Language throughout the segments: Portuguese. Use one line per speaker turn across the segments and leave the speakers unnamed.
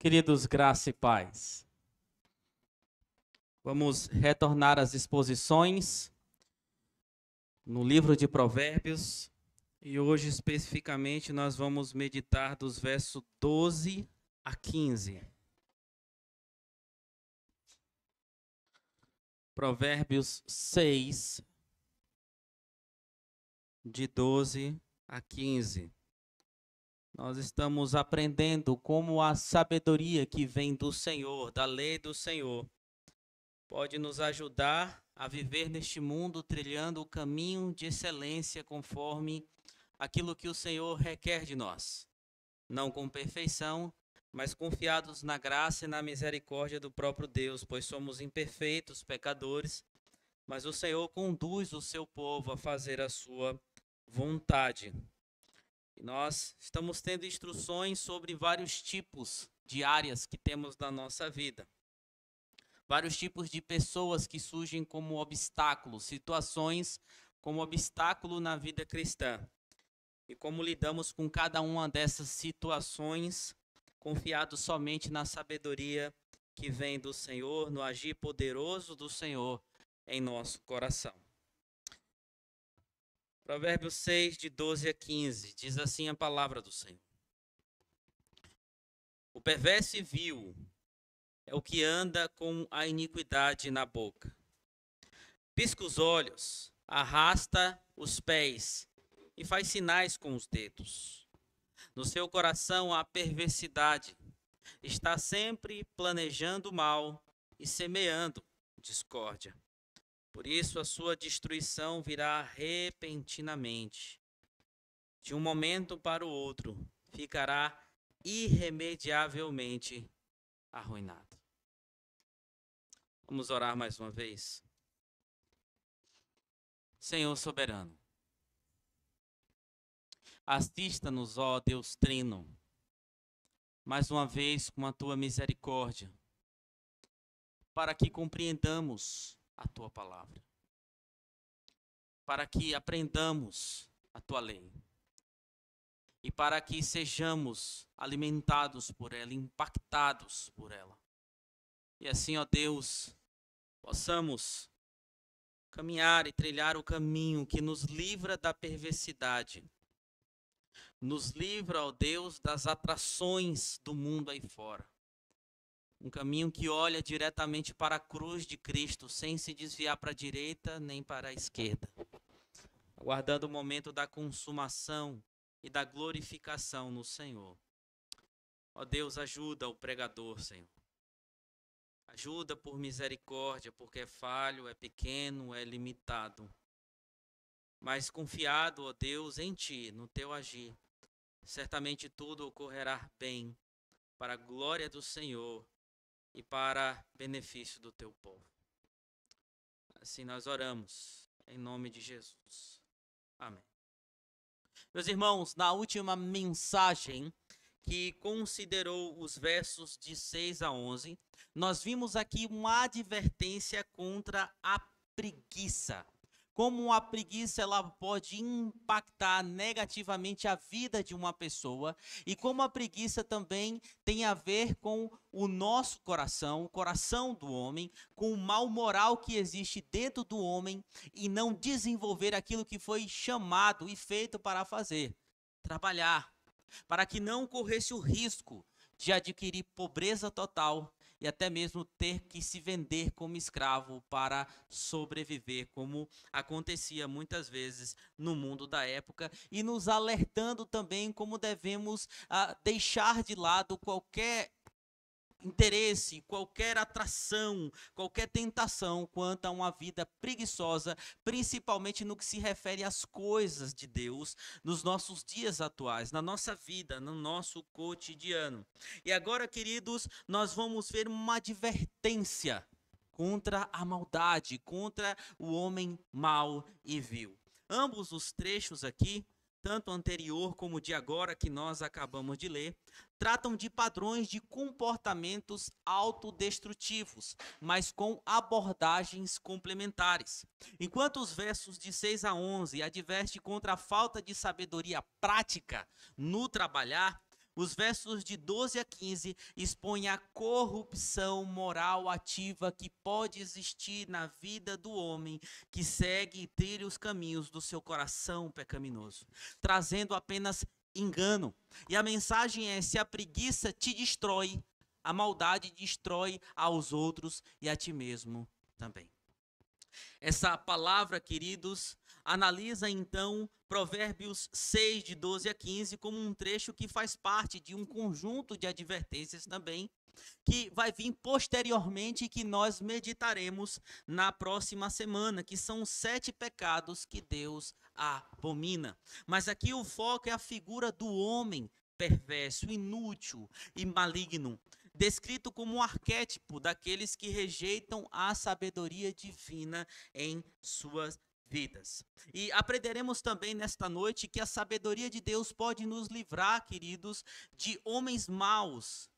Queridos, graça e paz. Vamos retornar às exposições no livro de Provérbios e hoje especificamente nós vamos meditar dos versos 12 a 15. Provérbios 6, de 12 a 15. Nós estamos aprendendo como a sabedoria que vem do Senhor, da lei do Senhor, pode nos ajudar a viver neste mundo trilhando o caminho de excelência conforme aquilo que o Senhor requer de nós. Não com perfeição, mas confiados na graça e na misericórdia do próprio Deus, pois somos imperfeitos, pecadores, mas o Senhor conduz o seu povo a fazer a sua vontade. E nós estamos tendo instruções sobre vários tipos de áreas que temos na nossa vida. Vários tipos de pessoas que surgem como obstáculos, situações como obstáculo na vida cristã. E como lidamos com cada uma dessas situações, confiados somente na sabedoria que vem do Senhor, no agir poderoso do Senhor em nosso coração. Provérbios 6, de 12 a 15, diz assim a palavra do Senhor. O perverso e vil é o que anda com a iniquidade na boca. Pisca os olhos, arrasta os pés e faz sinais com os dedos. No seu coração há perversidade. Está sempre planejando mal e semeando discórdia. Por isso a sua destruição virá repentinamente. De um momento para o outro, ficará irremediavelmente arruinado. Vamos orar mais uma vez. Senhor soberano, assista-nos, ó Deus Trino, mais uma vez com a tua misericórdia, para que compreendamos a tua palavra, para que aprendamos a tua lei e para que sejamos alimentados por ela, impactados por ela. E assim, ó Deus, possamos caminhar e trilhar o caminho que nos livra da perversidade, nos livra, ó Deus, das atrações do mundo aí fora. Um caminho que olha diretamente para a cruz de Cristo, sem se desviar para a direita nem para a esquerda, aguardando o momento da consumação e da glorificação no Senhor. Ó Deus, ajuda o pregador, Senhor. Ajuda por misericórdia, porque é falho, é pequeno, é limitado. Mas confiado, ó Deus, em Ti, no Teu agir, certamente tudo ocorrerá bem, para a glória do Senhor e para benefício do Teu povo. Assim nós oramos, em nome de Jesus. Amém. Meus irmãos, na última mensagem que considerou os versos de 6 a 11, nós vimos aqui uma advertência contra a preguiça. Como a preguiça ela pode impactar negativamente a vida de uma pessoa e como a preguiça também tem a ver com o nosso coração, o coração do homem, com o mal moral que existe dentro do homem e não desenvolver aquilo que foi chamado e feito para fazer, trabalhar, para que não corresse o risco de adquirir pobreza total e até mesmo ter que se vender como escravo para sobreviver, como acontecia muitas vezes no mundo da época, e nos alertando também como devemos deixar de lado qualquer interesse, qualquer atração, qualquer tentação quanto a uma vida preguiçosa, principalmente no que se refere às coisas de Deus, nos nossos dias atuais, na nossa vida, no nosso cotidiano. E agora, queridos, nós vamos ver uma advertência contra a maldade, contra o homem mau e vil. Ambos os trechos aqui, tanto o anterior como o de agora que nós acabamos de ler, tratam de padrões de comportamentos autodestrutivos, mas com abordagens complementares. Enquanto os versos de 6 a 11 advertem contra a falta de sabedoria prática no trabalhar, Os versos de 12 a 15 expõem a corrupção moral ativa que pode existir na vida do homem que segue e trilha os caminhos do seu coração pecaminoso, trazendo apenas engano. E a mensagem é: se a preguiça te destrói, a maldade destrói aos outros e a ti mesmo também. Essa palavra, queridos, analisa então Provérbios 6, de 12 a 15, como um trecho que faz parte de um conjunto de advertências também, que vai vir posteriormente e que nós meditaremos na próxima semana, que são 7 pecados que Deus abomina. Mas aqui o foco é a figura do homem perverso, inútil e maligno, descrito como um arquétipo daqueles que rejeitam a sabedoria divina em suas vidas. E aprenderemos também nesta noite que a sabedoria de Deus pode nos livrar, queridos, de homens maus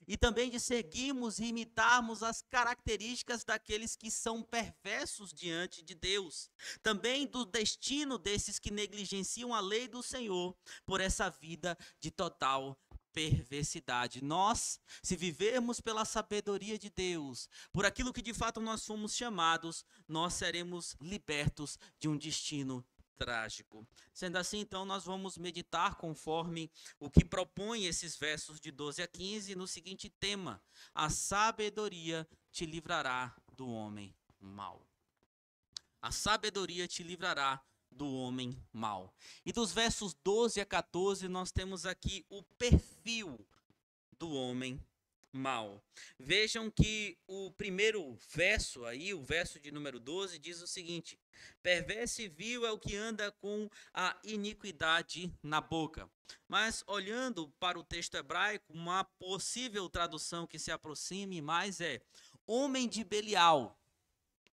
e também de seguirmos e imitarmos as características daqueles que são perversos diante de Deus. Também do destino desses que negligenciam a lei do Senhor por essa vida de total perversidade. Nós, se vivermos pela sabedoria de Deus, por aquilo que de fato nós fomos chamados, nós seremos libertos de um destino trágico. Sendo assim, então, nós vamos meditar conforme o que propõe esses versos de 12 a 15 no seguinte tema: a sabedoria te livrará do homem mau. A sabedoria te livrará do homem mau. E dos versos 12 a 14, nós temos aqui o perfil do homem mau. Vejam que o primeiro verso aí, o verso de número 12, diz o seguinte: perverso e vil é o que anda com a iniquidade na boca. Mas olhando para o texto hebraico, uma possível tradução que se aproxime mais é homem de Belial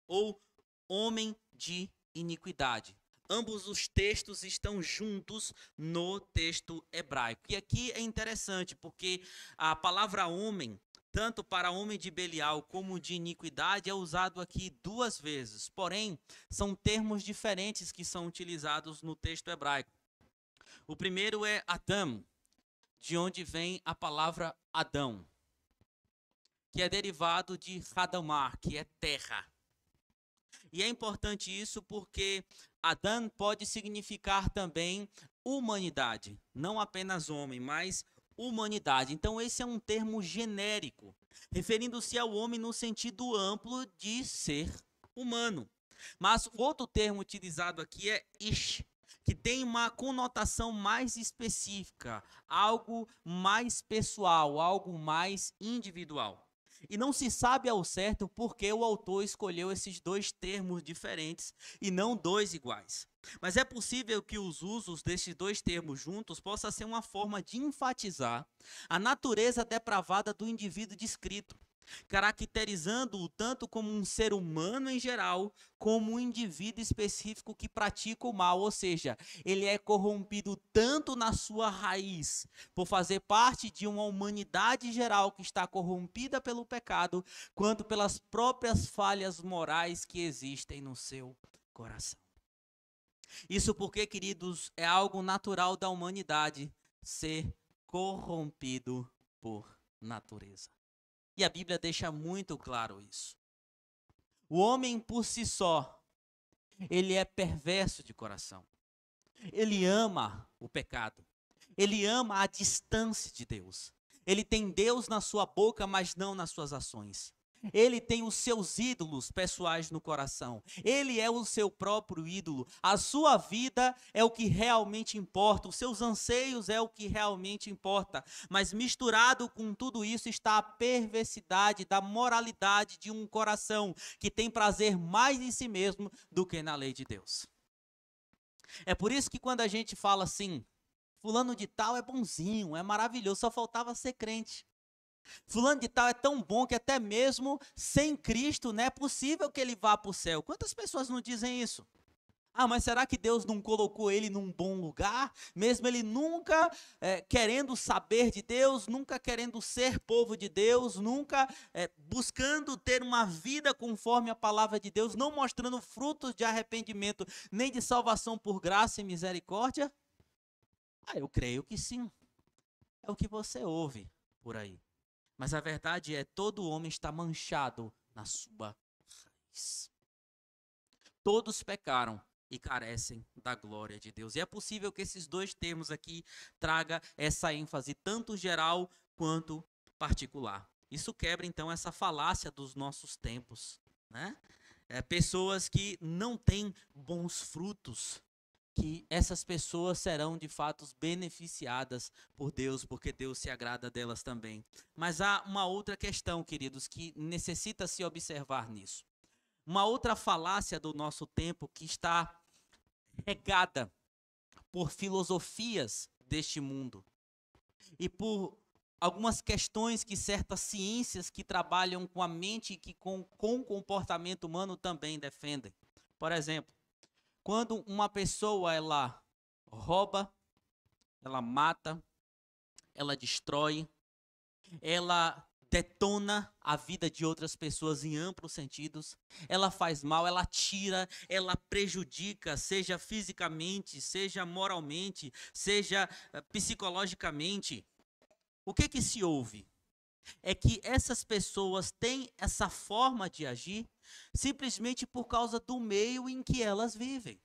ou homem de iniquidade. Ambos os textos estão juntos no texto hebraico. E aqui é interessante, porque a palavra homem, tanto para homem de Belial como de iniquidade, é usado aqui 2 vezes. Porém, são termos diferentes que são utilizados no texto hebraico. O primeiro é Adam, de onde vem a palavra Adão, que é derivado de Hadamar, que é terra. E é importante isso porque Adão pode significar também humanidade, não apenas homem, mas humanidade. Então esse é um termo genérico, referindo-se ao homem no sentido amplo de ser humano. Mas o outro termo utilizado aqui é Ish, que tem uma conotação mais específica, algo mais pessoal, algo mais individual. E não se sabe ao certo por que o autor escolheu esses 2 termos diferentes e não 2 iguais. Mas é possível que os usos desses 2 termos juntos possa ser uma forma de enfatizar a natureza depravada do indivíduo descrito, caracterizando-o tanto como um ser humano em geral, como um indivíduo específico que pratica o mal, ou seja, ele é corrompido tanto na sua raiz, por fazer parte de uma humanidade geral que está corrompida pelo pecado, quanto pelas próprias falhas morais que existem no seu coração. Isso porque, queridos, é algo natural da humanidade ser corrompido por natureza. E a Bíblia deixa muito claro isso. O homem por si só, ele é perverso de coração. Ele ama o pecado. Ele ama a distância de Deus. Ele tem Deus na sua boca, mas não nas suas ações. Ele tem os seus ídolos pessoais no coração. Ele é o seu próprio ídolo. A sua vida é o que realmente importa. Os seus anseios é o que realmente importa. Mas misturado com tudo isso está a perversidade da moralidade de um coração que tem prazer mais em si mesmo do que na lei de Deus. É por isso que quando a gente fala assim, fulano de tal é bonzinho, é maravilhoso, só faltava ser crente. Fulano de tal é tão bom que até mesmo sem Cristo não é possível que ele vá para o céu. Quantas pessoas não dizem isso? Ah, mas será que Deus não colocou ele num bom lugar? Mesmo ele nunca querendo saber de Deus, nunca querendo ser povo de Deus, nunca buscando ter uma vida conforme a palavra de Deus, não mostrando frutos de arrependimento, nem de salvação por graça e misericórdia? Ah, eu creio que sim. é o que você ouve por aí. Mas a verdade é, todo homem está manchado na sua raiz. Todos pecaram e carecem da glória de Deus. E é possível que esses dois termos aqui traga essa ênfase, tanto geral quanto particular. Isso quebra, então, essa falácia dos nossos tempos, né? Pessoas que não têm bons frutos, que essas pessoas serão de fato beneficiadas por Deus, porque Deus se agrada delas também. Mas há uma outra questão, queridos, que necessita se observar nisso. Uma outra falácia do nosso tempo que está regada por filosofias deste mundo e por algumas questões que certas ciências que trabalham com a mente e que com o comportamento humano também defendem. Por exemplo, quando uma pessoa ela rouba, ela mata, ela destrói, ela detona a vida de outras pessoas em amplos sentidos, ela faz mal, ela tira, ela prejudica, seja fisicamente, seja moralmente, seja psicologicamente. O que se ouve? É que essas pessoas têm essa forma de agir simplesmente por causa do meio em que elas vivem,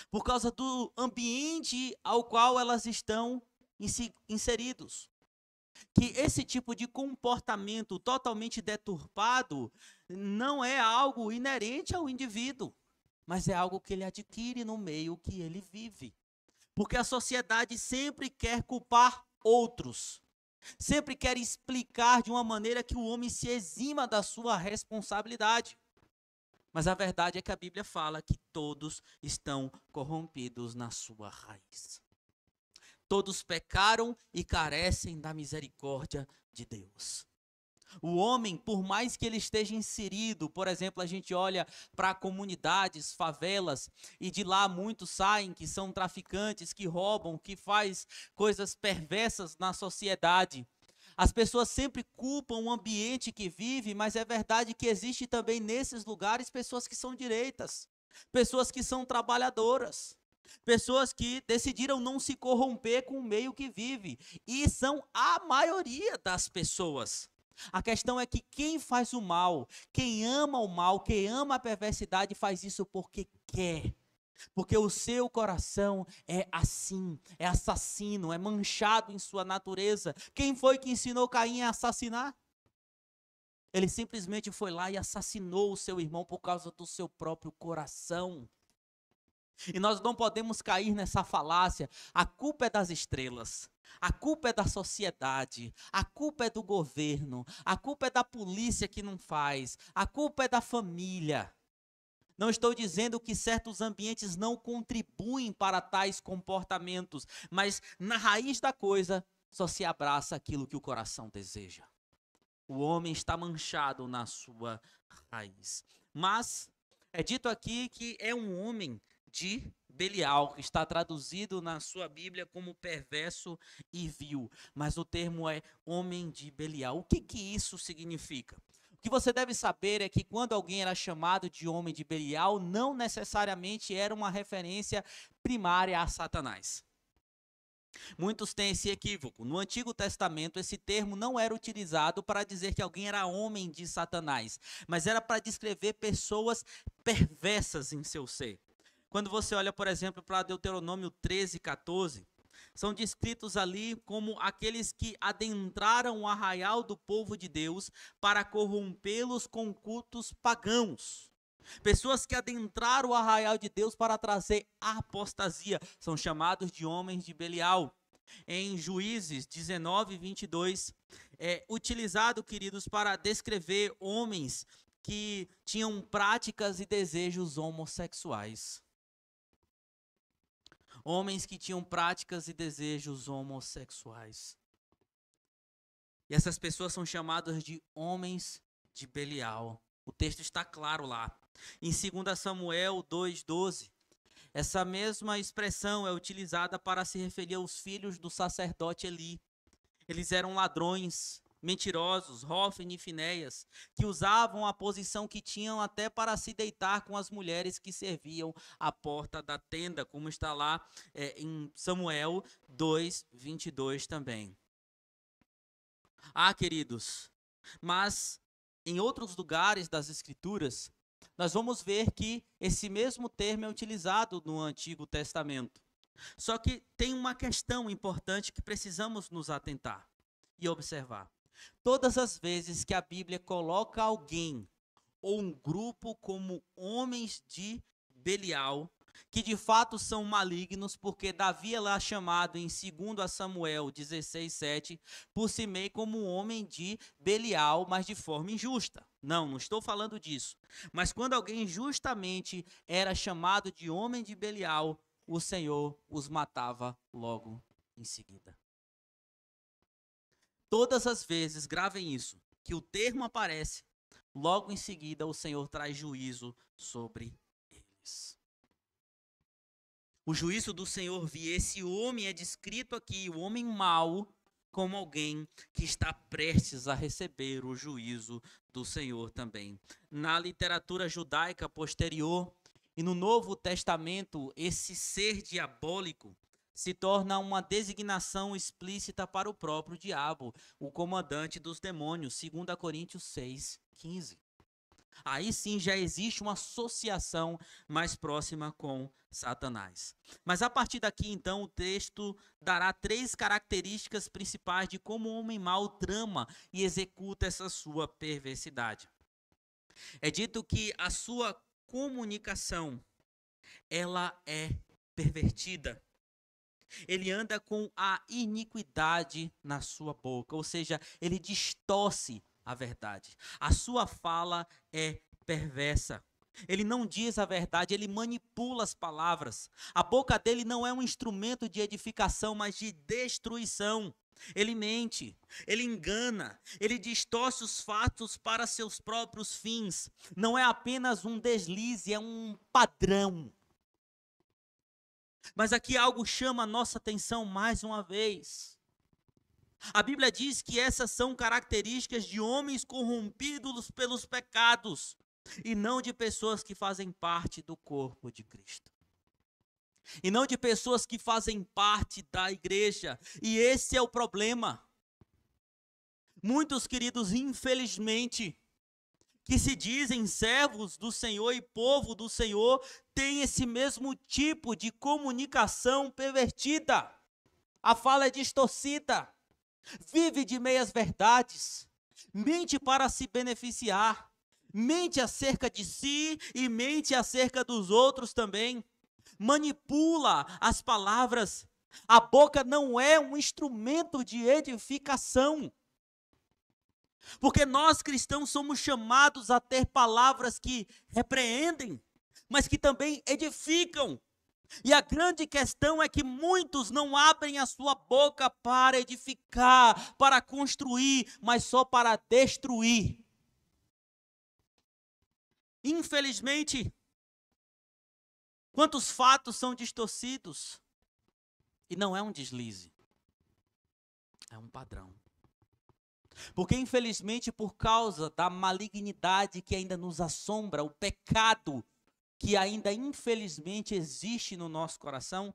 por causa do ambiente ao qual elas estão inseridos. Que esse tipo de comportamento totalmente deturpado não é algo inerente ao indivíduo, mas é algo que ele adquire no meio que ele vive. Porque a sociedade sempre quer culpar outros, sempre quer explicar de uma maneira que o homem se exima da sua responsabilidade. Mas a verdade é que a Bíblia fala que todos estão corrompidos na sua raiz. Todos pecaram e carecem da misericórdia de Deus. O homem, por mais que ele esteja inserido, por exemplo, a gente olha para comunidades, favelas, e de lá muitos saem que são traficantes, que roubam, que faz coisas perversas na sociedade. As pessoas sempre culpam o ambiente que vive, mas é verdade que existe também nesses lugares pessoas que são direitas, pessoas que são trabalhadoras. Pessoas que decidiram não se corromper com o meio que vive. E são a maioria das pessoas. A questão é que quem faz o mal, quem ama o mal, quem ama a perversidade, faz isso porque quer. Porque o seu coração é assim, é assassino, é manchado em sua natureza. Quem foi que ensinou Caim a assassinar? Ele simplesmente foi lá e assassinou o seu irmão por causa do seu próprio coração. E nós não podemos cair nessa falácia. A culpa é das estrelas, a culpa é da sociedade, a culpa é do governo, a culpa é da polícia que não faz, a culpa é da família. Não estou dizendo que certos ambientes não contribuem para tais comportamentos, mas na raiz da coisa só se abraça aquilo que o coração deseja. O homem está manchado na sua raiz. Mas é dito aqui que é um homem de Belial, que está traduzido na sua Bíblia como perverso e vil, mas o termo é homem de Belial. O que isso significa? O que você deve saber é que quando alguém era chamado de homem de Belial, não necessariamente era uma referência primária a Satanás. Muitos têm esse equívoco. No Antigo Testamento, esse termo não era utilizado para dizer que alguém era homem de Satanás, mas era para descrever pessoas perversas em seu ser. Quando você olha, por exemplo, para Deuteronômio 13:14, são descritos ali como aqueles que adentraram o arraial do povo de Deus para corrompê-los com cultos pagãos. Pessoas que adentraram o arraial de Deus para trazer a apostasia são chamados de homens de Belial. Em Juízes 19:22, é utilizado, queridos, para descrever homens que tinham práticas e desejos homossexuais. Homens que tinham práticas e desejos homossexuais. E essas pessoas são chamadas de homens de Belial. O texto está claro lá. Em 2 Samuel 2:12, essa mesma expressão é utilizada para se referir aos filhos do sacerdote Eli. Eles eram ladrões, mentirosos, Hófini e Finéias, que usavam a posição que tinham até para se deitar com as mulheres que serviam à porta da tenda, como está lá em Samuel 2:22 também. Queridos, mas em outros lugares das Escrituras, nós vamos ver que esse mesmo termo é utilizado no Antigo Testamento. Só que tem uma questão importante que precisamos nos atentar e observar. Todas as vezes que a Bíblia coloca alguém ou um grupo como homens de Belial, que de fato são malignos, porque Davi é lá chamado em 2 Samuel 16:7, por Simei como um homem de Belial, mas de forma injusta. Não estou falando disso. Mas quando alguém justamente era chamado de homem de Belial, o Senhor os matava logo em seguida. Todas as vezes, gravem isso, que o termo aparece, logo em seguida o Senhor traz juízo sobre eles. O juízo do Senhor vi. Esse homem é descrito aqui, o homem mau, como alguém que está prestes a receber o juízo do Senhor também. Na literatura judaica posterior e no Novo Testamento, esse ser diabólico se torna uma designação explícita para o próprio diabo, o comandante dos demônios, 2 Coríntios 6:15. Aí sim já existe uma associação mais próxima com Satanás. Mas a partir daqui, então, o texto dará 3 características principais de como o homem mau trama e executa essa sua perversidade. É dito que a sua comunicação, ela é pervertida. Ele anda com a iniquidade na sua boca, ou seja, ele distorce a verdade. A sua fala é perversa. Ele não diz a verdade, ele manipula as palavras. A boca dele não é um instrumento de edificação, mas de destruição. Ele mente, ele engana, ele distorce os fatos para seus próprios fins. Não é apenas um deslize, é um padrão. Mas aqui algo chama a nossa atenção mais uma vez. A Bíblia diz que essas são características de homens corrompidos pelos pecados e não de pessoas que fazem parte do corpo de Cristo. E não de pessoas que fazem parte da igreja. E esse é o problema. Muitos, queridos, infelizmente, que se dizem servos do Senhor e povo do Senhor, têm esse mesmo tipo de comunicação pervertida. A fala é distorcida. Vive de meias verdades, mente para se beneficiar, mente acerca de si e mente acerca dos outros também, manipula as palavras. A boca não é um instrumento de edificação, porque nós cristãos somos chamados a ter palavras que repreendem, mas que também edificam. E a grande questão é que muitos não abrem a sua boca para edificar, para construir, mas só para destruir. Infelizmente, quantos fatos são distorcidos? E não é um deslize, é um padrão. Porque infelizmente, por causa da malignidade que ainda nos assombra, o pecado que ainda infelizmente existe no nosso coração,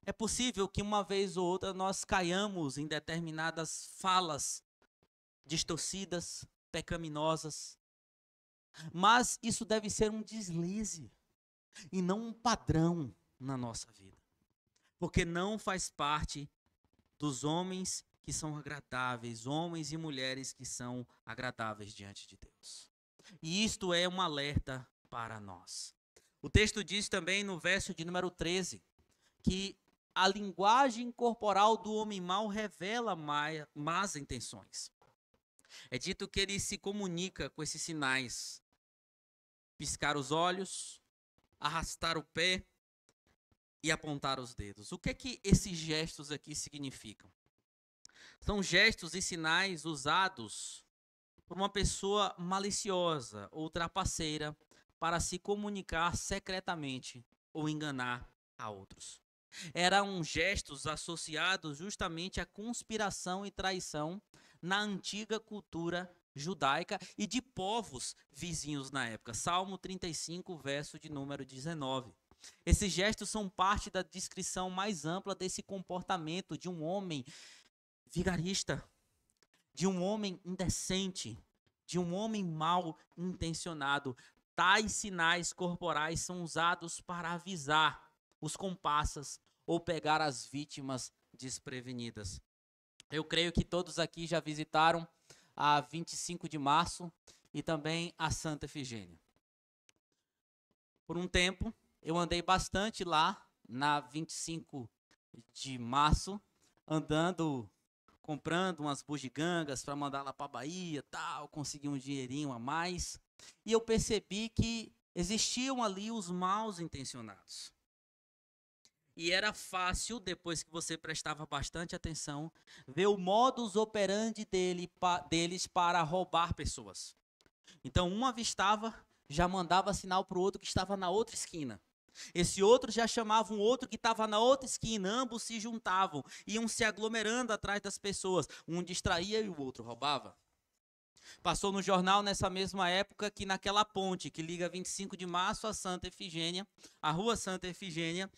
é possível que uma vez ou outra nós caiamos em determinadas falas distorcidas, pecaminosas. Mas isso deve ser um deslize e não um padrão na nossa vida. Porque não faz parte dos homens que são agradáveis, homens e mulheres que são agradáveis diante de Deus. E isto é um alerta para nós. O texto diz também no verso de número 13, que a linguagem corporal do homem mau revela más intenções. É dito que ele se comunica com esses sinais: piscar os olhos, arrastar o pé e apontar os dedos. O que é que esses gestos aqui significam? São gestos e sinais usados por uma pessoa maliciosa ou trapaceira para se comunicar secretamente ou enganar a outros. Eram gestos associados justamente à conspiração e traição na antiga cultura judaica e de povos vizinhos na época. Salmo 35, verso de número 19. Esses gestos são parte da descrição mais ampla desse comportamento de um homem vigarista, de um homem indecente, de um homem mal intencionado. Tais sinais corporais são usados para avisar os comparsas ou pegar as vítimas desprevenidas. Eu creio que todos aqui já visitaram a 25 de março e também a Santa Efigênia. Por um tempo, eu andei bastante lá na 25 de março, andando, comprando umas bugigangas para mandar lá para a Bahia, tal, consegui um dinheirinho a mais. E eu percebi que existiam ali os maus intencionados. E era fácil, depois que você prestava bastante atenção, ver o modus operandi deles para roubar pessoas. Então, um avistava, já mandava sinal para o outro que estava na outra esquina. Esse outro já chamava um outro que estava na outra esquina. Ambos se juntavam, iam se aglomerando atrás das pessoas. Um distraía e o outro roubava. Passou no jornal nessa mesma época que naquela ponte que liga 25 de março a Santa Efigênia, a rua Santa Efigênia,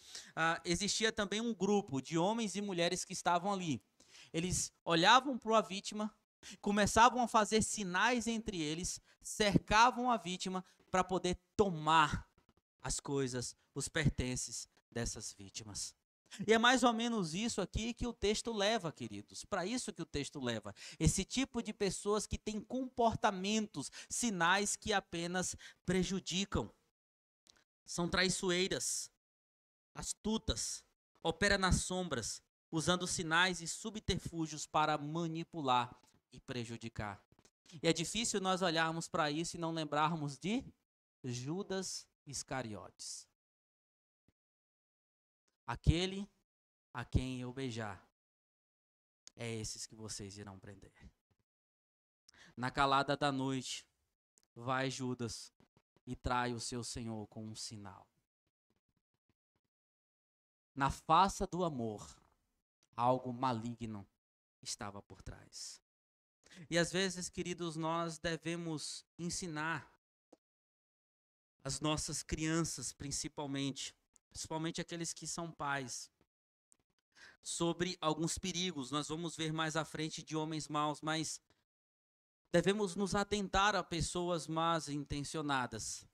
existia também um grupo de homens e mulheres que estavam ali. Eles olhavam para a vítima, começavam a fazer sinais entre eles, cercavam a vítima para poder tomar as coisas, os pertences dessas vítimas. E é mais ou menos isso aqui que o texto leva, queridos. Para isso que o texto leva. Esse tipo de pessoas que têm comportamentos, sinais que apenas prejudicam. São traiçoeiras, astutas, operam nas sombras, usando sinais e subterfúgios para manipular e prejudicar. E é difícil nós olharmos para isso e não lembrarmos de Judas Iscariotes. Aquele a quem eu beijar, é esses que vocês irão prender. Na calada da noite, vai Judas e trai o seu Senhor com um sinal. Na face do amor, algo maligno estava por trás. E às vezes, queridos, nós devemos ensinar as nossas crianças, principalmente aqueles que são pais, sobre alguns perigos. Nós vamos ver mais à frente de homens maus, mas devemos nos atentar a pessoas más intencionadas.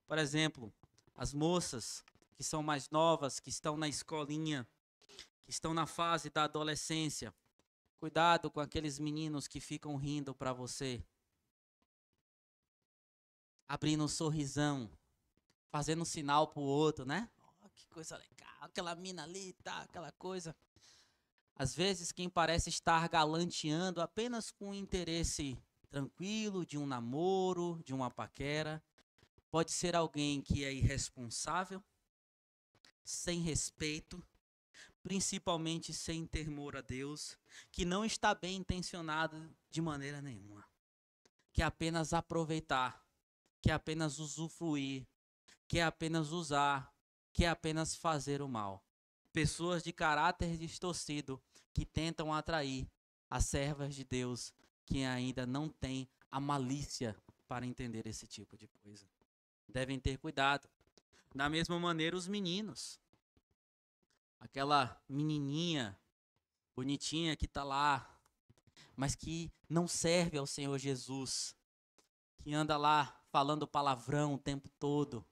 Por exemplo, as moças que são mais novas, que estão na escolinha, que estão na fase da adolescência. Cuidado com aqueles meninos que ficam rindo para você, abrindo um sorrisão, fazendo um sinal pro outro, né? Oh, que coisa legal, aquela mina ali, tá, aquela coisa. Às vezes quem parece estar galanteando apenas com interesse tranquilo de um namoro, de uma paquera, pode ser alguém que é irresponsável, sem respeito, principalmente sem temor a Deus, que não está bem intencionado de maneira nenhuma, quer apenas aproveitar, quer apenas usufruir, quer apenas usar, quer apenas fazer o mal. Pessoas de caráter distorcido que tentam atrair as servas de Deus que ainda não têm a malícia para entender esse tipo de coisa. Devem ter cuidado. Da mesma maneira, os meninos. Aquela menininha bonitinha que está lá, mas que não serve ao Senhor Jesus, que anda lá falando palavrão o tempo todo,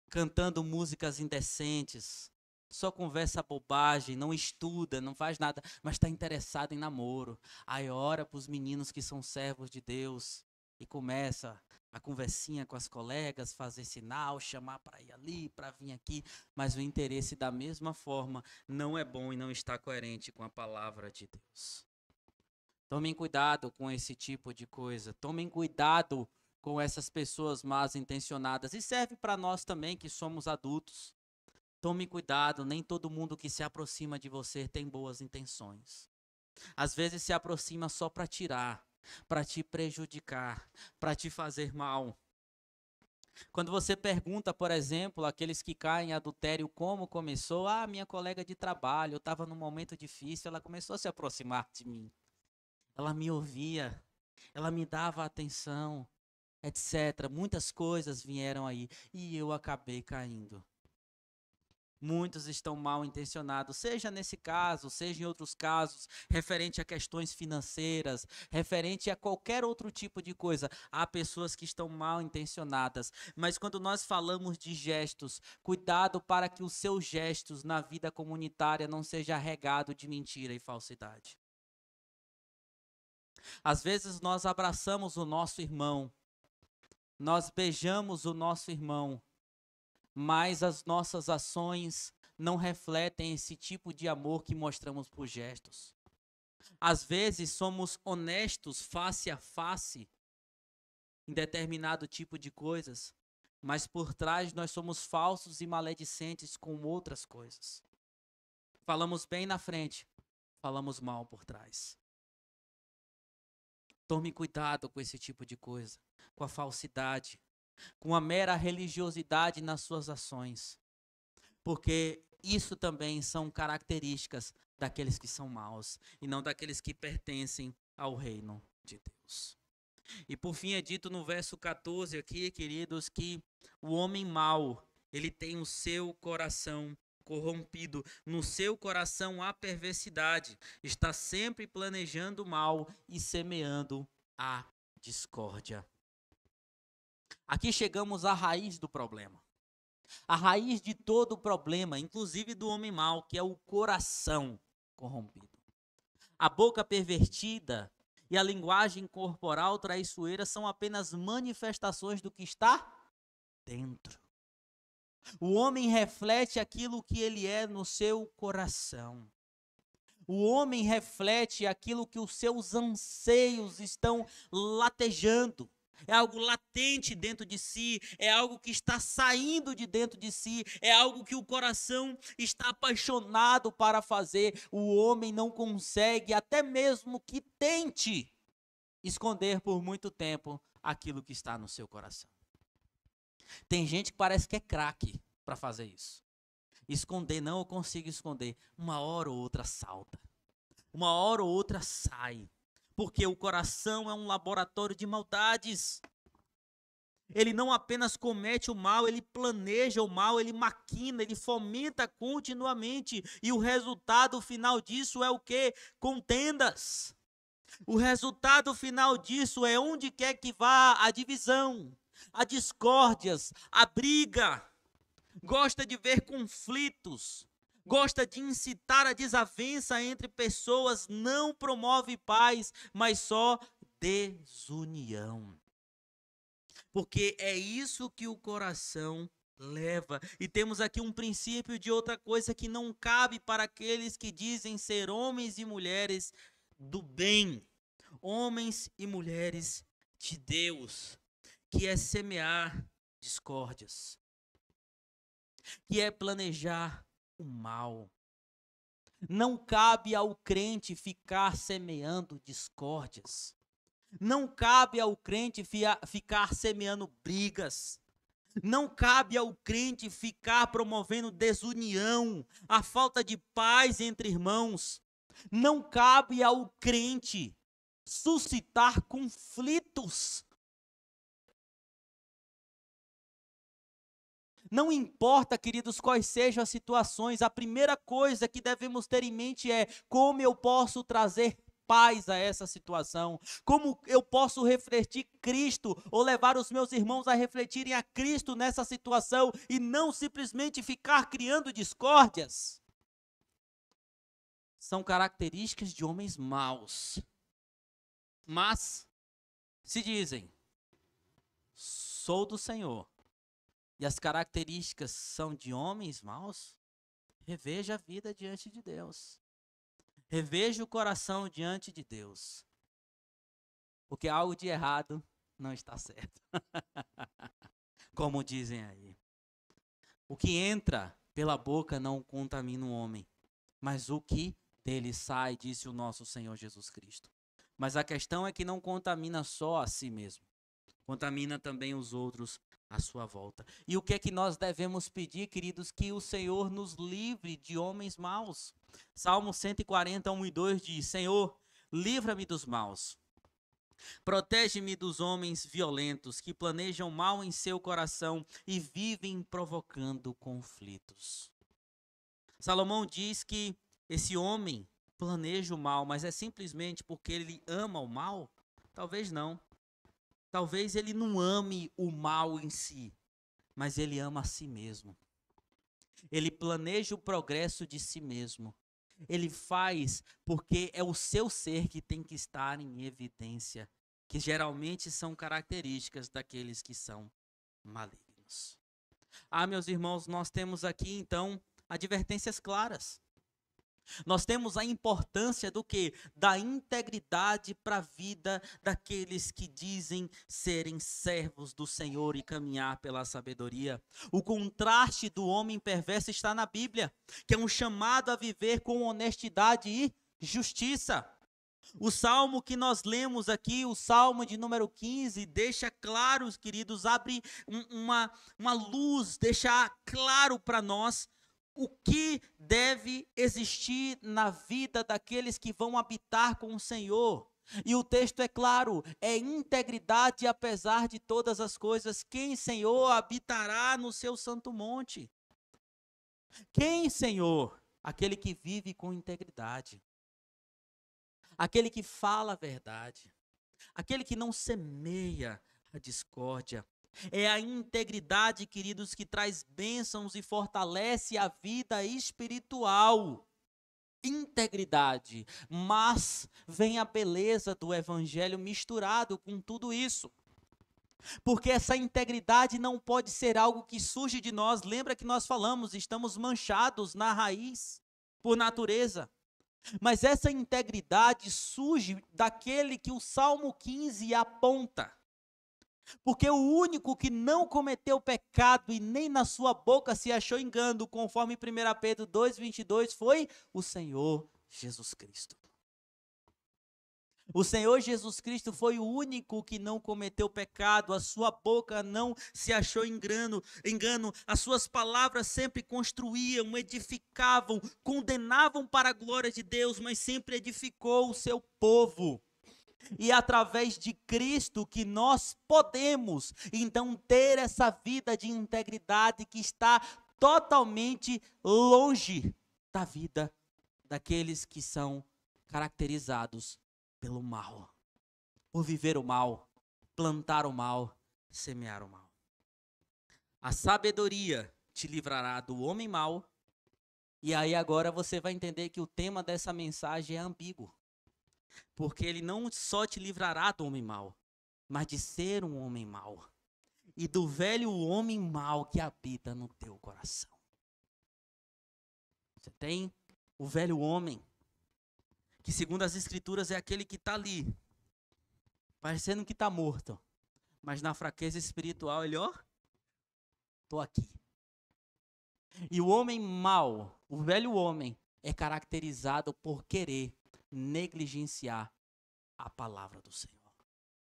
cantando músicas indecentes, só conversa bobagem, não estuda, não faz nada, mas está interessado em namoro. Aí ora para os meninos que são servos de Deus e começa a conversinha com as colegas, fazer sinal, chamar para ir ali, para vir aqui, mas o interesse da mesma forma não é bom e não está coerente com a palavra de Deus. Tomem cuidado com esse tipo de coisa, tomem cuidado com essas pessoas más intencionadas, e serve para nós também que somos adultos. Tome cuidado, nem todo mundo que se aproxima de você tem boas intenções. Às vezes se aproxima só para tirar, para te prejudicar, para te fazer mal. Quando você pergunta, por exemplo, aqueles que caem em adultério como começou, minha colega de trabalho, eu estava num momento difícil, ela começou a se aproximar de mim. ela me ouvia, ela me dava atenção, etc. Muitas coisas vieram aí e eu acabei caindo. Muitos estão mal intencionados, seja nesse caso, seja em outros casos, referente a questões financeiras, referente a qualquer outro tipo de coisa. Há pessoas que estão mal intencionadas, mas quando nós falamos de gestos, cuidado para que os seus gestos na vida comunitária não seja regado de mentira e falsidade. Às vezes nós abraçamos o nosso irmão, nós beijamos o nosso irmão, mas as nossas ações não refletem esse tipo de amor que mostramos por gestos. Às vezes somos honestos face a face em determinado tipo de coisas, mas por trás nós somos falsos e maledicentes com outras coisas. Falamos bem na frente, falamos mal por trás. Tome cuidado com esse tipo de coisa, com a falsidade, com a mera religiosidade nas suas ações, porque isso também são características daqueles que são maus e não daqueles que pertencem ao reino de Deus. E por fim é dito no verso 14 aqui, queridos, que o homem mau, ele tem o seu coração corrompido, no seu coração há perversidade, está sempre planejando o mal e semeando a discórdia. Aqui chegamos à raiz do problema. A raiz de todo o problema, inclusive do homem mau, que é o coração corrompido. A boca pervertida e a linguagem corporal traiçoeira são apenas manifestações do que está dentro. O homem reflete aquilo que ele é no seu coração. O homem reflete aquilo que os seus anseios estão latejando. É algo latente dentro de si, é algo que está saindo de dentro de si, é algo que o coração está apaixonado para fazer. O homem não consegue, até mesmo que tente, esconder por muito tempo aquilo que está no seu coração. Tem gente que parece que é craque para fazer isso. Esconder, não eu consigo esconder. Uma hora ou outra salta. Uma hora ou outra sai. Porque o coração é um laboratório de maldades. Ele não apenas comete o mal, ele planeja o mal, ele maquina, ele fomenta continuamente. E o resultado final disso é o quê? Contendas. O resultado final disso é onde quer que vá a divisão, a discórdias, a briga. Gosta de ver conflitos, gosta de incitar a desavença entre pessoas, não promove paz, mas só desunião. Porque é isso que o coração leva. E temos aqui um princípio de outra coisa que não cabe para aqueles que dizem ser homens e mulheres do bem, homens e mulheres de Deus, que é semear discórdias, que é planejar o mal. Não cabe ao crente ficar semeando discórdias. Não cabe ao crente ficar semeando brigas. Não cabe ao crente ficar promovendo desunião, a falta de paz entre irmãos. Não cabe ao crente suscitar conflitos. Não importa, queridos, quais sejam as situações, a primeira coisa que devemos ter em mente é como eu posso trazer paz a essa situação, como eu posso refletir Cristo ou levar os meus irmãos a refletirem a Cristo nessa situação e não simplesmente ficar criando discórdias. São características de homens maus, mas se dizem, sou do Senhor. E as características são de homens maus, reveja a vida diante de Deus. Reveja o coração diante de Deus. Porque algo de errado não está certo. Como dizem aí. O que entra pela boca não contamina o homem, mas o que dele sai, disse o nosso Senhor Jesus Cristo. Mas a questão é que não contamina só a si mesmo. Contamina também os outros à sua volta. E o que é que nós devemos pedir, queridos? Que o Senhor nos livre de homens maus. Salmo 140, 1 e 2 diz: Senhor, Livra-me dos maus. Protege-me dos homens violentos que planejam mal em seu coração e vivem provocando conflitos. Salomão diz que esse homem planeja o mal, mas é simplesmente porque ele ama o mal? Talvez não. Talvez ele não ame o mal em si, mas ele ama a si mesmo. Ele planeja o progresso de si mesmo. Ele faz porque é o seu ser que tem que estar em evidência, que geralmente são características daqueles que são malignos. Meus irmãos, nós temos aqui então advertências claras. Nós temos a importância do quê? Da integridade para a vida daqueles que dizem serem servos do Senhor e caminhar pela sabedoria. O contraste do homem perverso está na Bíblia, que é um chamado a viver com honestidade e justiça. O salmo que nós lemos aqui, o salmo de número 15, deixa claro, queridos, abre uma luz, deixa claro para nós o que deve existir na vida daqueles que vão habitar com o Senhor. E o texto é claro, é integridade apesar de todas as coisas. Quem, Senhor, habitará no seu santo monte? Quem, Senhor? Aquele que vive com integridade. Aquele que fala a verdade. Aquele que não semeia a discórdia. É a integridade, queridos, que traz bênçãos e fortalece a vida espiritual. Integridade, mas vem a beleza do evangelho misturado com tudo isso. Porque essa integridade não pode ser algo que surge de nós. Lembra que nós falamos, estamos manchados na raiz, por natureza. Mas essa integridade surge daquele que o Salmo 15 aponta. Porque o único que não cometeu pecado e nem na sua boca se achou engano, conforme 1 Pedro 2,22, foi o Senhor Jesus Cristo. O Senhor Jesus Cristo foi o único que não cometeu pecado, a sua boca não se achou engano, as suas palavras sempre construíam, edificavam, condenavam para a glória de Deus, mas sempre edificou o seu povo. E através de Cristo que nós podemos, então, ter essa vida de integridade que está totalmente longe da vida daqueles que são caracterizados pelo mal. Por viver o mal, plantar o mal, semear o mal. A sabedoria te livrará do homem mau. E aí agora você vai entender que o tema dessa mensagem é ambíguo. Porque ele não só te livrará do homem mau, mas de ser um homem mau. E do velho homem mau que habita no teu coração. Você tem o velho homem, que segundo as escrituras é aquele que está ali, parecendo que está morto. Mas na fraqueza espiritual ele, estou aqui. E o homem mau, o velho homem, é caracterizado por querer negligenciar a palavra do Senhor,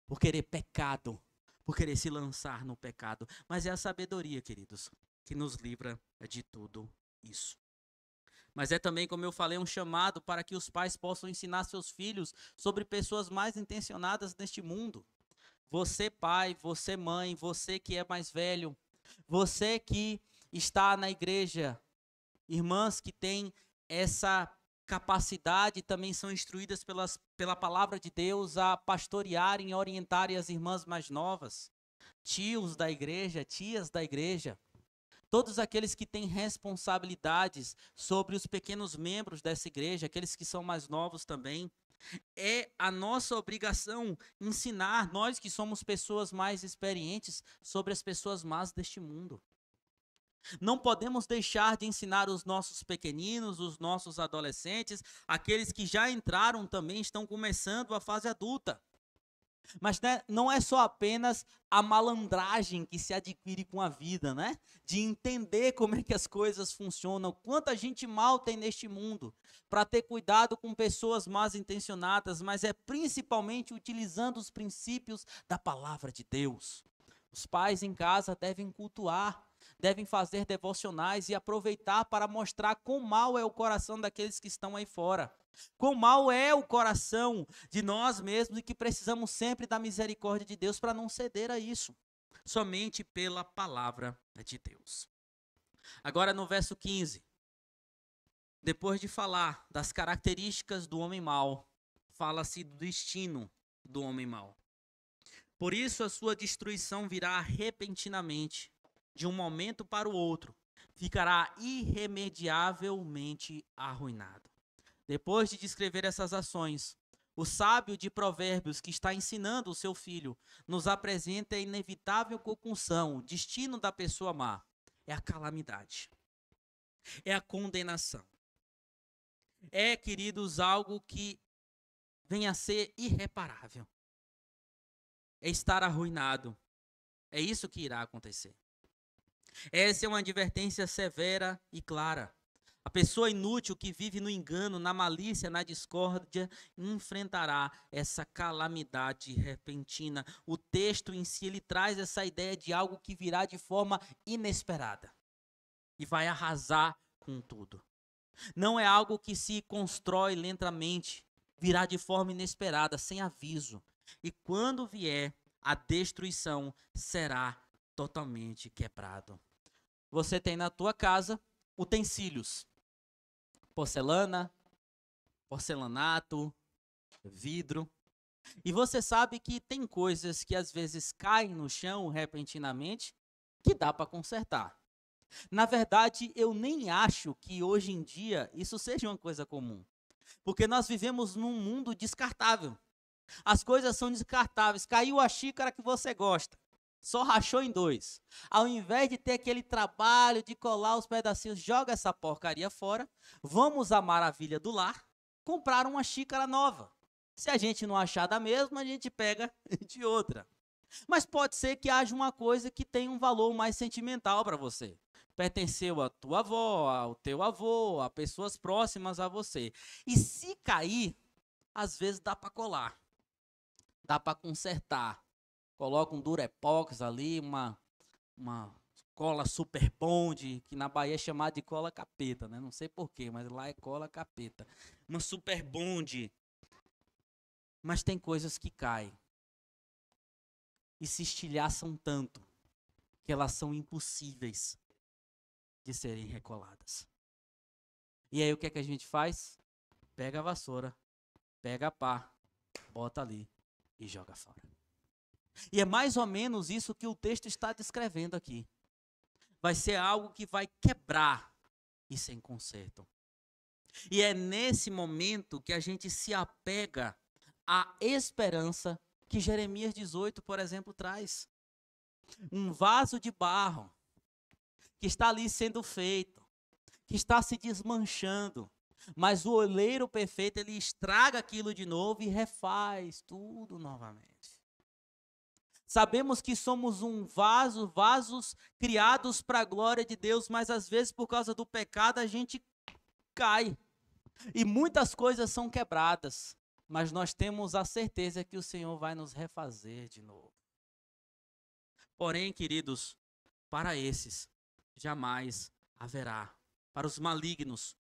por querer pecado, por querer se lançar no pecado. Mas é a sabedoria, queridos, que nos livra de tudo isso. Mas é também, como eu falei, um chamado para que os pais possam ensinar seus filhos sobre pessoas mais intencionadas neste mundo. Você pai, você mãe, você que é mais velho, você que está na igreja, irmãs que têm essa capacidade também são instruídas pela palavra de Deus a pastorearem e orientarem as irmãs mais novas, tios da igreja, tias da igreja, todos aqueles que têm responsabilidades sobre os pequenos membros dessa igreja, aqueles que são mais novos também. É a nossa obrigação ensinar, nós que somos pessoas mais experientes, sobre as pessoas más deste mundo. Não podemos deixar de ensinar os nossos pequeninos, os nossos adolescentes, aqueles que já entraram também, estão começando a fase adulta. Mas não é só apenas a malandragem que se adquire com a vida, né? De entender como é que as coisas funcionam, quanta gente mal tem neste mundo, para ter cuidado com pessoas mal intencionadas, mas é principalmente utilizando os princípios da palavra de Deus. Os pais em casa devem cultuar, devem fazer devocionais e aproveitar para mostrar quão mau é o coração daqueles que estão aí fora. Quão mau é o coração de nós mesmos e que precisamos sempre da misericórdia de Deus para não ceder a isso, somente pela palavra de Deus. Agora no verso 15, depois de falar das características do homem mau, fala-se do destino do homem mau. Por isso a sua destruição virá repentinamente, de um momento para o outro, ficará irremediavelmente arruinado. Depois de descrever essas ações, o sábio de Provérbios que está ensinando o seu filho nos apresenta a inevitável conclusão, o destino da pessoa má é a calamidade, é a condenação. É, queridos, algo que vem a ser irreparável. É estar arruinado. É isso que irá acontecer. Essa é uma advertência severa e clara. A pessoa inútil que vive no engano, na malícia, na discórdia, enfrentará essa calamidade repentina. O texto em si, ele traz essa ideia de algo que virá de forma inesperada e vai arrasar com tudo. Não é algo que se constrói lentamente, virá de forma inesperada, sem aviso. E quando vier, a destruição será totalmente quebrado. Você tem na tua casa utensílios, porcelana, porcelanato, vidro. E você sabe que tem coisas que às vezes caem no chão repentinamente que dá para consertar. Na verdade, eu nem acho que hoje em dia isso seja uma coisa comum. Porque nós vivemos num mundo descartável. As coisas são descartáveis. Caiu a xícara que você gosta, só rachou em dois. Ao invés de ter aquele trabalho de colar os pedacinhos, joga essa porcaria fora. Vamos à maravilha do lar, comprar uma xícara nova. Se a gente não achar da mesma, a gente pega de outra. Mas pode ser que haja uma coisa que tenha um valor mais sentimental para você. Pertenceu à tua avó, ao teu avô, a pessoas próximas a você. E se cair, às vezes dá para colar, dá para consertar. Coloca um Durepox ali, uma cola Super Bond, que na Bahia é chamada de cola capeta, né? Não sei porquê, mas lá é cola capeta. Uma Super Bond. Mas tem coisas que caem e se estilhaçam tanto que elas são impossíveis de serem recoladas. E aí o que é que a gente faz? Pega a vassoura, pega a pá, bota ali e joga fora. E é mais ou menos isso que o texto está descrevendo aqui. Vai ser algo que vai quebrar e sem conserto. E é nesse momento que a gente se apega à esperança que Jeremias 18, por exemplo, traz. Um vaso de barro que está ali sendo feito, que está se desmanchando, mas o oleiro perfeito, ele estraga aquilo de novo e refaz tudo novamente. Sabemos que somos vasos criados para a glória de Deus, mas às vezes por causa do pecado a gente cai. E muitas coisas são quebradas, mas nós temos a certeza que o Senhor vai nos refazer de novo. Porém, queridos, para esses jamais haverá. Para os malignos,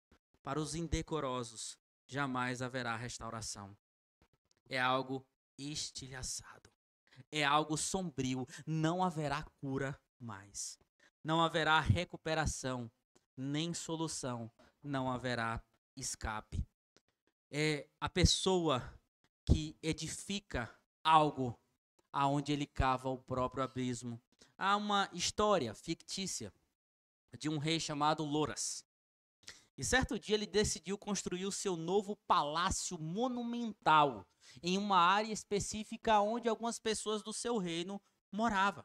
para os indecorosos, jamais haverá restauração. É algo estilhaçado. É algo sombrio. Não haverá cura mais. Não haverá recuperação, nem solução. Não haverá escape. É a pessoa que edifica algo aonde ele cava o próprio abismo. Há uma história fictícia de um rei chamado Louras. E certo dia ele decidiu construir o seu novo palácio monumental em uma área específica onde algumas pessoas do seu reino moravam.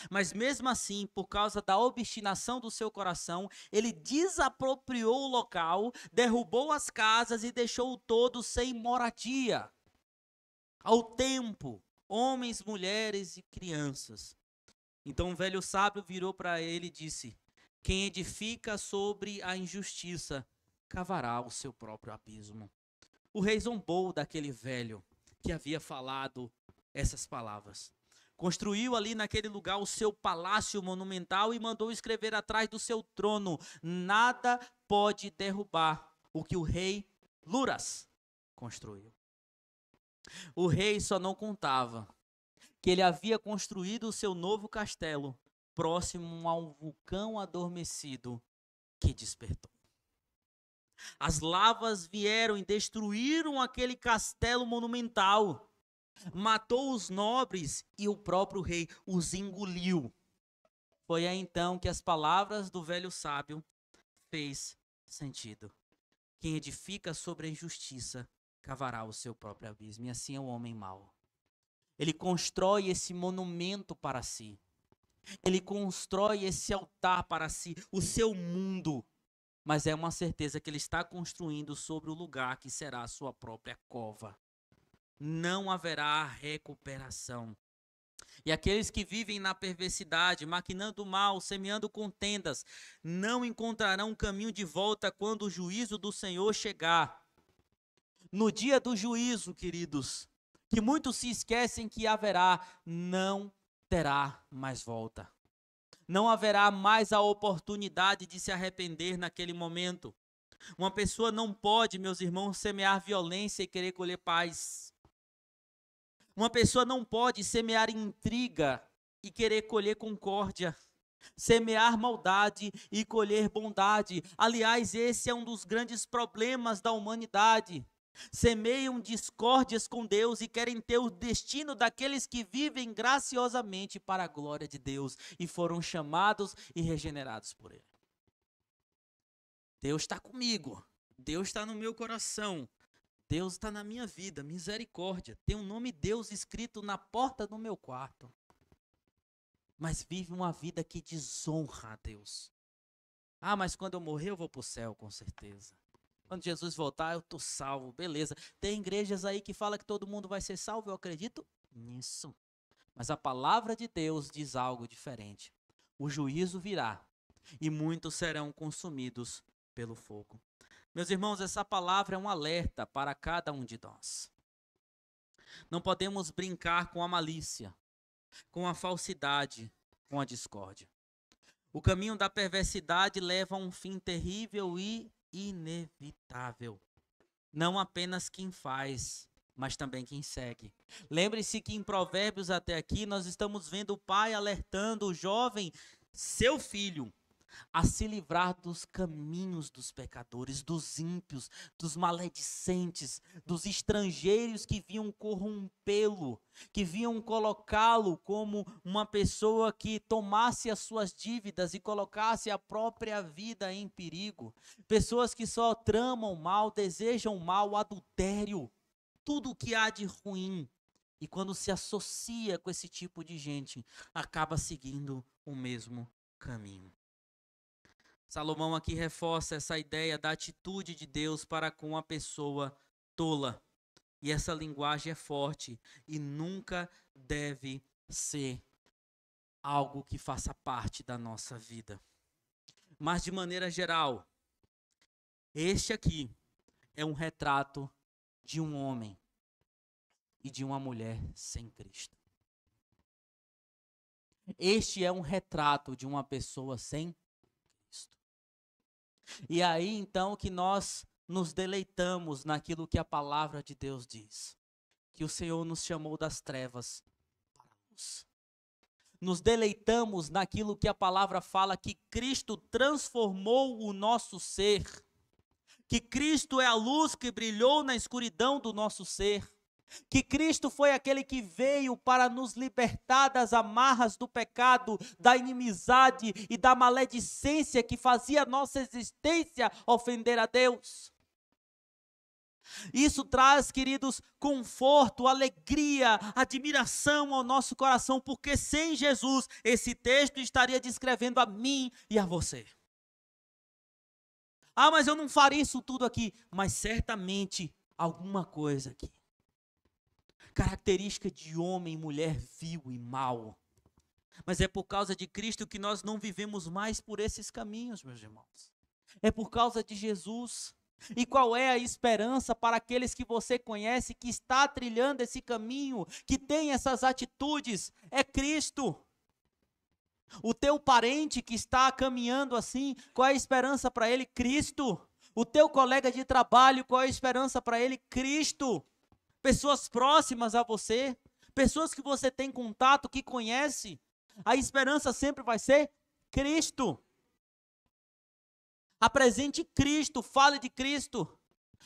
Mas mesmo assim, por causa da obstinação do seu coração, ele desapropriou o local, derrubou as casas e deixou o todo sem moradia. Ao tempo, homens, mulheres e crianças. Então o velho sábio virou para ele e disse: quem edifica sobre a injustiça, cavará o seu próprio abismo. O rei zombou daquele velho que havia falado essas palavras. Construiu ali naquele lugar o seu palácio monumental e mandou escrever atrás do seu trono: nada pode derrubar o que o rei Luras construiu. O rei só não contava que ele havia construído o seu novo castelo próximo a um vulcão adormecido que despertou. As lavas vieram e destruíram aquele castelo monumental, matou os nobres e o próprio rei os engoliu. Foi aí então que as palavras do velho sábio fez sentido. Quem edifica sobre a injustiça cavará o seu próprio abismo. E assim é o homem mau. Ele constrói esse monumento para si. Ele constrói esse altar para si, o seu mundo. Mas é uma certeza que ele está construindo sobre o lugar que será a sua própria cova. Não haverá recuperação. E aqueles que vivem na perversidade, maquinando o mal, semeando contendas, não encontrarão caminho de volta quando o juízo do Senhor chegar. No dia do juízo, queridos, que muitos se esquecem que haverá, não terá mais volta. Não haverá mais a oportunidade de se arrepender naquele momento. Uma pessoa não pode, meus irmãos, semear violência e querer colher paz. Uma pessoa não pode semear intriga e querer colher concórdia. Semear maldade e colher bondade. Aliás, esse é um dos grandes problemas da humanidade. Semeiam discórdias com Deus e querem ter o destino daqueles que vivem graciosamente para a glória de Deus e foram chamados e regenerados por Ele. Deus está comigo, Deus está no meu coração, Deus está na minha vida, misericórdia. Tem o nome Deus escrito na porta do meu quarto. Mas vive uma vida que desonra a Deus. Ah, mas quando eu morrer eu vou para o céu, com certeza. Quando Jesus voltar, eu estou salvo, beleza. Tem igrejas aí que falam que todo mundo vai ser salvo, eu acredito nisso. Mas a palavra de Deus diz algo diferente. O juízo virá e muitos serão consumidos pelo fogo. Meus irmãos, essa palavra é um alerta para cada um de nós. Não podemos brincar com a malícia, com a falsidade, com a discórdia. O caminho da perversidade leva a um fim terrível e inevitável. Não apenas quem faz, mas também quem segue. Lembre-se que em Provérbios até aqui nós estamos vendo o pai alertando o jovem, seu filho, a se livrar dos caminhos dos pecadores, dos ímpios, dos maledicentes, dos estrangeiros que vinham corrompê-lo, que vinham colocá-lo como uma pessoa que tomasse as suas dívidas e colocasse a própria vida em perigo. Pessoas que só tramam mal, desejam mal, adultério, tudo o que há de ruim. E quando se associa com esse tipo de gente, acaba seguindo o mesmo caminho. Salomão aqui reforça essa ideia da atitude de Deus para com a pessoa tola. E essa linguagem é forte e nunca deve ser algo que faça parte da nossa vida. Mas de maneira geral, este aqui é um retrato de um homem e de uma mulher sem Cristo. Este é um retrato de uma pessoa sem Cristo. E aí então que nós nos deleitamos naquilo que a palavra de Deus diz. Que o Senhor nos chamou das trevas para a luz. Nos deleitamos naquilo que a palavra fala, que Cristo transformou o nosso ser. Que Cristo é a luz que brilhou na escuridão do nosso ser. Que Cristo foi aquele que veio para nos libertar das amarras do pecado, da inimizade e da maledicência que fazia a nossa existência ofender a Deus. Isso traz, queridos, conforto, alegria, admiração ao nosso coração, porque sem Jesus esse texto estaria descrevendo a mim e a você. Ah, mas eu não faria isso tudo aqui, mas certamente alguma coisa aqui. Característica de homem e mulher vil e mau. Mas é por causa de Cristo que nós não vivemos mais por esses caminhos, meus irmãos. É por causa de Jesus. E qual é a esperança para aqueles que você conhece, que está trilhando esse caminho, que tem essas atitudes? É Cristo. O teu parente que está caminhando assim, qual é a esperança para ele? Cristo.
O teu colega de trabalho, qual é a esperança para ele? Cristo. Pessoas próximas a você, pessoas que você tem contato, que conhece, a esperança sempre vai ser Cristo. Apresente Cristo, fale de Cristo.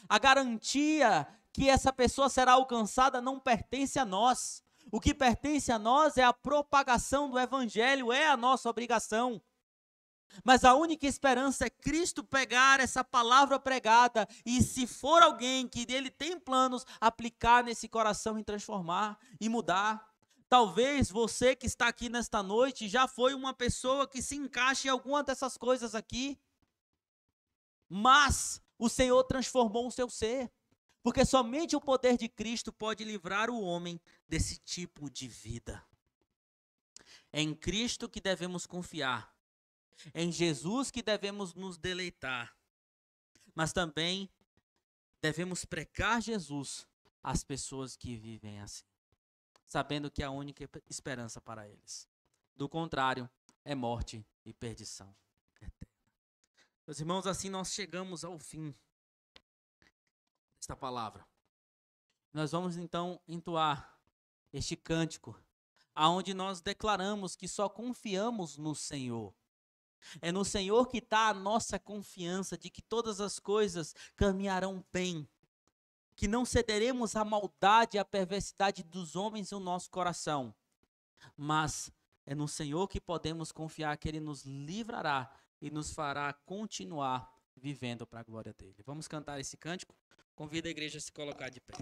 A garantia que essa pessoa será alcançada não pertence a nós. O que pertence a nós é a propagação do Evangelho, é a nossa obrigação. Mas a única esperança é Cristo pegar essa palavra pregada e, se for alguém que ele tem planos, aplicar nesse coração e transformar e mudar. Talvez você que está aqui nesta noite já foi uma pessoa que se encaixa em alguma dessas coisas aqui, mas o Senhor transformou o seu ser, porque somente o poder de Cristo pode livrar o homem desse tipo de vida. É em Cristo que devemos confiar. É em Jesus que devemos nos deleitar, mas também devemos pregar Jesus às pessoas que vivem assim, sabendo que é a única esperança para eles. Do contrário, é morte e perdição eterna. Meus irmãos, assim nós chegamos ao fim desta palavra. Nós vamos então entoar este cântico, aonde nós declaramos que só confiamos no Senhor. É no Senhor que está a nossa confiança de que todas as coisas caminharão bem, que não cederemos à maldade e à perversidade dos homens no nosso coração, mas é no Senhor que podemos confiar que Ele nos livrará e nos fará continuar vivendo para a glória dEle. Vamos cantar esse cântico? Convido a igreja a se colocar de pé.